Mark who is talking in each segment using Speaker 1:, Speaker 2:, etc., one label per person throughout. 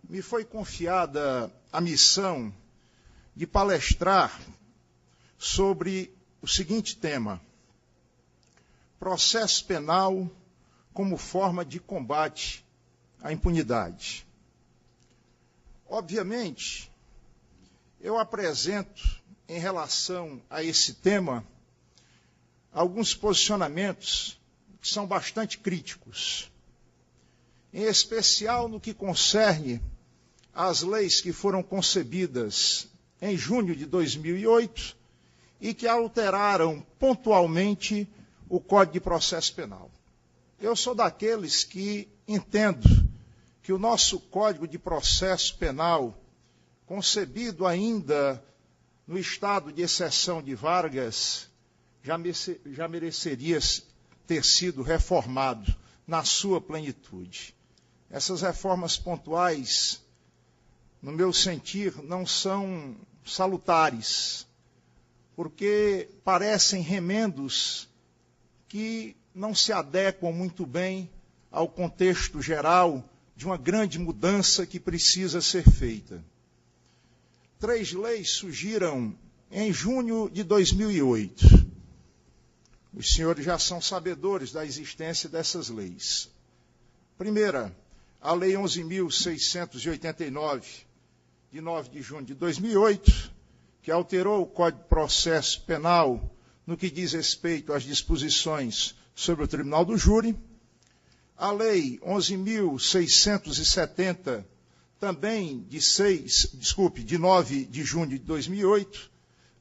Speaker 1: me foi confiada a missão de palestrar sobre o seguinte tema: processo penal como forma de combate à impunidade. Obviamente, eu apresento, em relação a esse tema, alguns posicionamentos que são bastante críticos, em especial no que concerne às leis que foram concebidas em junho de 2008 e que alteraram pontualmente o Código de Processo Penal. Eu sou daqueles que entendo que o nosso Código de Processo Penal, concebido ainda no estado de exceção de Vargas, já mereceria ter sido reformado na sua plenitude. Essas reformas pontuais, no meu sentir, não são salutares, porque parecem remendos que não se adequam muito bem ao contexto geral de uma grande mudança que precisa ser feita. 3 leis surgiram em junho de 2008. Os senhores já são sabedores da existência dessas leis. Primeira, a Lei 11.689, de 9 de junho de 2008, que alterou o Código de Processo Penal no que diz respeito às disposições sobre o Tribunal do Júri. A Lei 11.670, também de 9 de junho de 2008,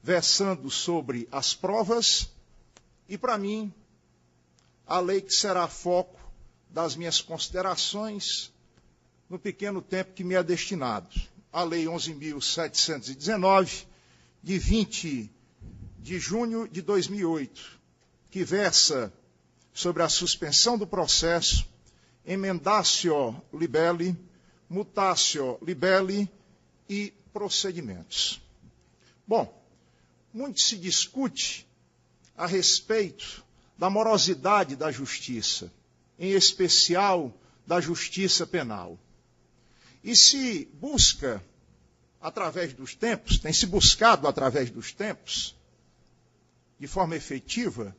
Speaker 1: versando sobre as provas. E, para mim, a lei que será foco das minhas considerações no pequeno tempo que me é destinado. A Lei 11.719, de 20 de junho de 2008, que versa sobre a suspensão do processo, emendatio libelli, mutatio libelli e procedimentos. Bom, muito se discute a respeito da morosidade da justiça, em especial da justiça penal. E se busca, através dos tempos, tem se buscado através dos tempos, de forma efetiva,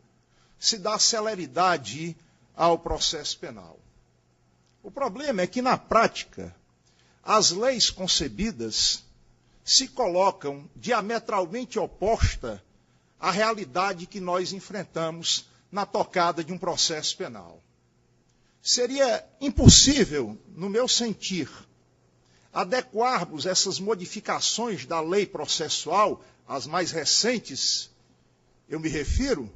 Speaker 1: se dá celeridade ao processo penal. O problema é que, na prática, as leis concebidas se colocam diametralmente oposta à realidade que nós enfrentamos na tocada de um processo penal. Seria impossível, no meu sentir, adequarmos essas modificações da lei processual, as mais recentes, eu me refiro,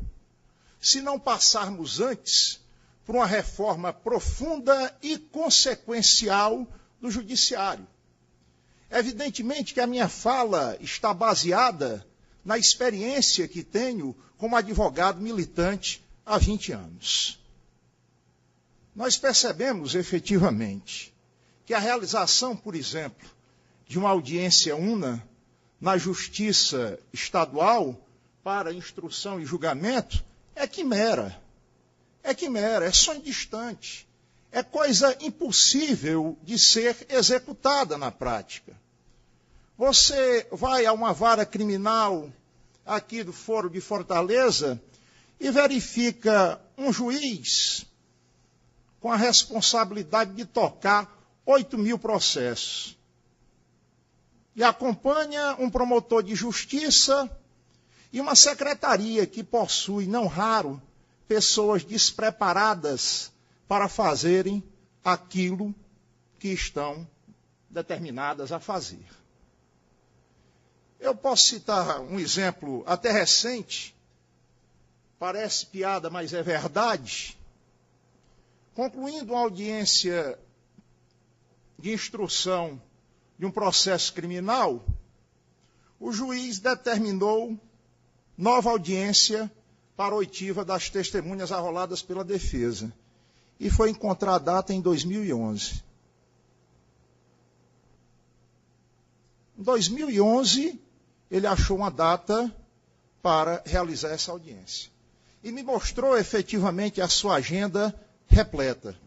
Speaker 1: se não passarmos antes por uma reforma profunda e consequencial do judiciário. Evidentemente que a minha fala está baseada na experiência que tenho como advogado militante há 20 anos. Nós percebemos efetivamente que a realização, por exemplo, de uma audiência una na Justiça Estadual para instrução e julgamento é quimera. É quimera, é sonho distante. É coisa impossível de ser executada na prática. Você vai a uma vara criminal aqui do Foro de Fortaleza e verifica um juiz com a responsabilidade de tocar 8.000 processos. E acompanha um promotor de justiça e uma secretaria que possui, não raro, pessoas despreparadas para fazerem aquilo que estão determinadas a fazer. Eu posso citar um exemplo até recente, parece piada, mas é verdade. Concluindo uma audiência de instrução de um processo criminal, o juiz determinou nova audiência para a oitiva das testemunhas arroladas pela defesa. E foi encontrar a data em 2011. Em 2011, ele achou uma data para realizar essa audiência. E me mostrou efetivamente a sua agenda repleta.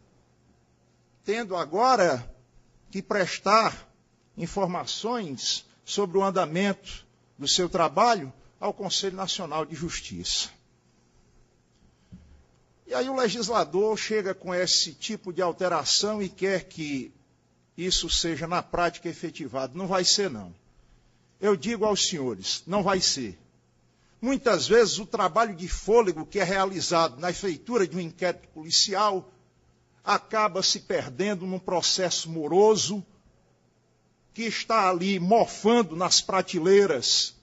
Speaker 1: Tendo agora que prestar informações sobre o andamento do seu trabalho ao Conselho Nacional de Justiça. E aí o legislador chega com esse tipo de alteração e quer que isso seja na prática efetivado. Não vai ser, não. Eu digo aos senhores, não vai ser. Muitas vezes o trabalho de fôlego que é realizado na feitura de um inquérito policial acaba se perdendo num processo moroso que está ali mofando nas prateleiras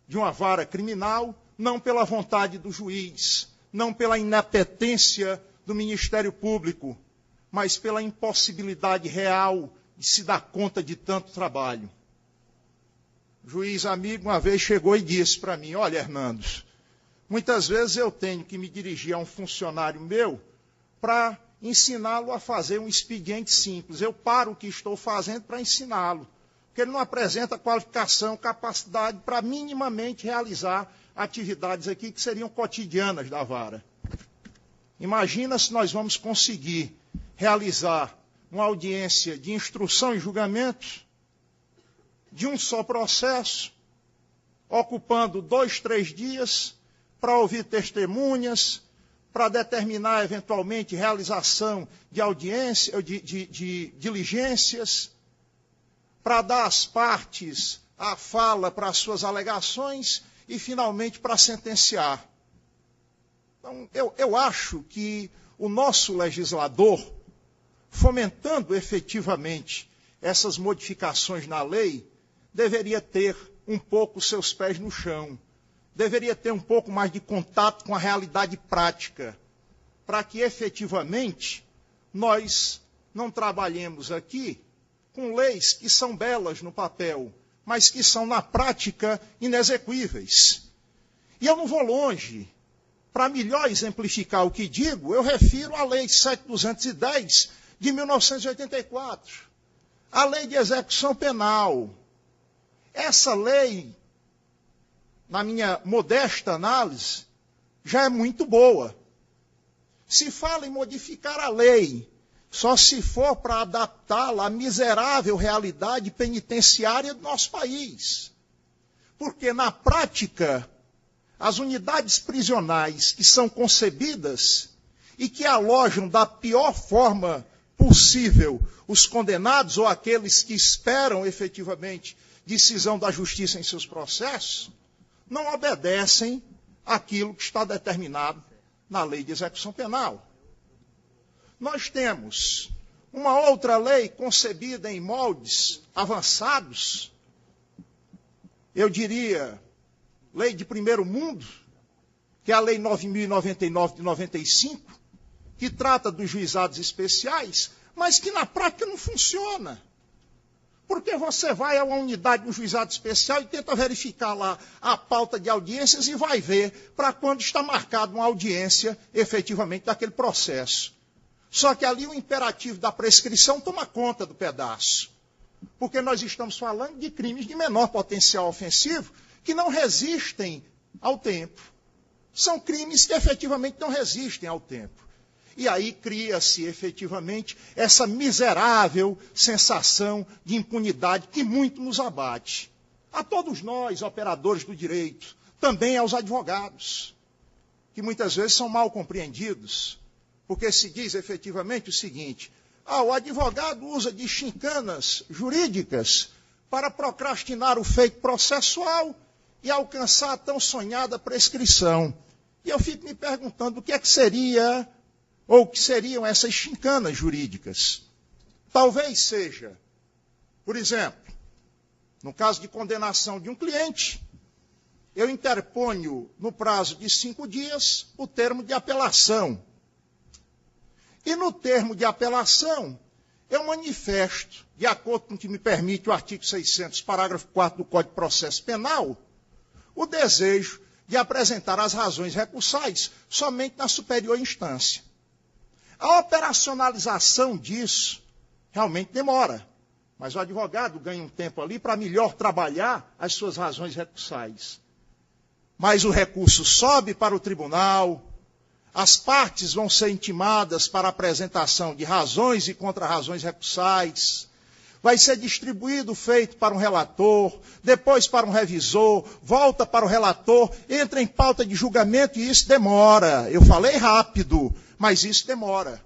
Speaker 1: de uma vara criminal, não pela vontade do juiz, não pela inapetência do Ministério Público, mas pela impossibilidade real de se dar conta de tanto trabalho. O juiz amigo uma vez chegou e disse para mim, olha, Hernando, muitas vezes eu tenho que me dirigir a um funcionário meu para ensiná-lo a fazer um expediente simples. Eu paro o que estou fazendo para ensiná-lo, porque ele não apresenta qualificação, capacidade para minimamente realizar atividades aqui que seriam cotidianas da vara. Imagina se nós vamos conseguir realizar uma audiência de instrução e julgamento de um só processo, ocupando 2, 3 dias para ouvir testemunhas, para determinar eventualmente realização de audiência, de diligências, para dar às partes a fala para as suas alegações e, finalmente, para sentenciar. Então, eu acho que o nosso legislador, fomentando efetivamente essas modificações na lei, deveria ter um pouco seus pés no chão, deveria ter um pouco mais de contato com a realidade prática, para que efetivamente nós não trabalhemos aqui com leis que são belas no papel, mas que são na prática inexequíveis. E eu não vou longe. Para melhor exemplificar o que digo, eu refiro à Lei 7.210 de 1984, a Lei de Execução Penal. Essa lei, na minha modesta análise, já é muito boa. Se fala em modificar a lei, só se for para adaptá-la à miserável realidade penitenciária do nosso país. Porque, na prática, as unidades prisionais que são concebidas e que alojam da pior forma possível os condenados ou aqueles que esperam efetivamente decisão da justiça em seus processos, não obedecem àquilo que está determinado na Lei de Execução Penal. Nós temos uma outra lei concebida em moldes avançados, eu diria, lei de primeiro mundo, que é a Lei 9.099 de 95, que trata dos juizados especiais, mas que na prática não funciona. Porque você vai a uma unidade do juizado especial e tenta verificar lá a pauta de audiências e vai ver para quando está marcada uma audiência efetivamente daquele processo. Só que ali o imperativo da prescrição toma conta do pedaço. Porque nós estamos falando de crimes de menor potencial ofensivo que não resistem ao tempo. São crimes que efetivamente não resistem ao tempo. E aí cria-se efetivamente essa miserável sensação de impunidade que muito nos abate. A todos nós, operadores do direito, também aos advogados, que muitas vezes são mal compreendidos, porque se diz efetivamente o seguinte, o advogado usa de chincanas jurídicas para procrastinar o feito processual e alcançar a tão sonhada prescrição. E eu fico me perguntando o que é que seria, ou o que seriam essas chincanas jurídicas. Talvez seja, por exemplo, no caso de condenação de um cliente, eu interponho no prazo de 5 dias o termo de apelação. E no termo de apelação, eu manifesto, de acordo com o que me permite o artigo 600, parágrafo 4 do Código de Processo Penal, o desejo de apresentar as razões recursais somente na superior instância. A operacionalização disso realmente demora, mas o advogado ganha um tempo ali para melhor trabalhar as suas razões recursais. Mas o recurso sobe para o tribunal, as partes vão ser intimadas para a apresentação de razões e contra-razões recursais, vai ser distribuído, feito para um relator, depois para um revisor, volta para o relator, entra em pauta de julgamento e isso demora. Eu falei rápido, mas isso demora.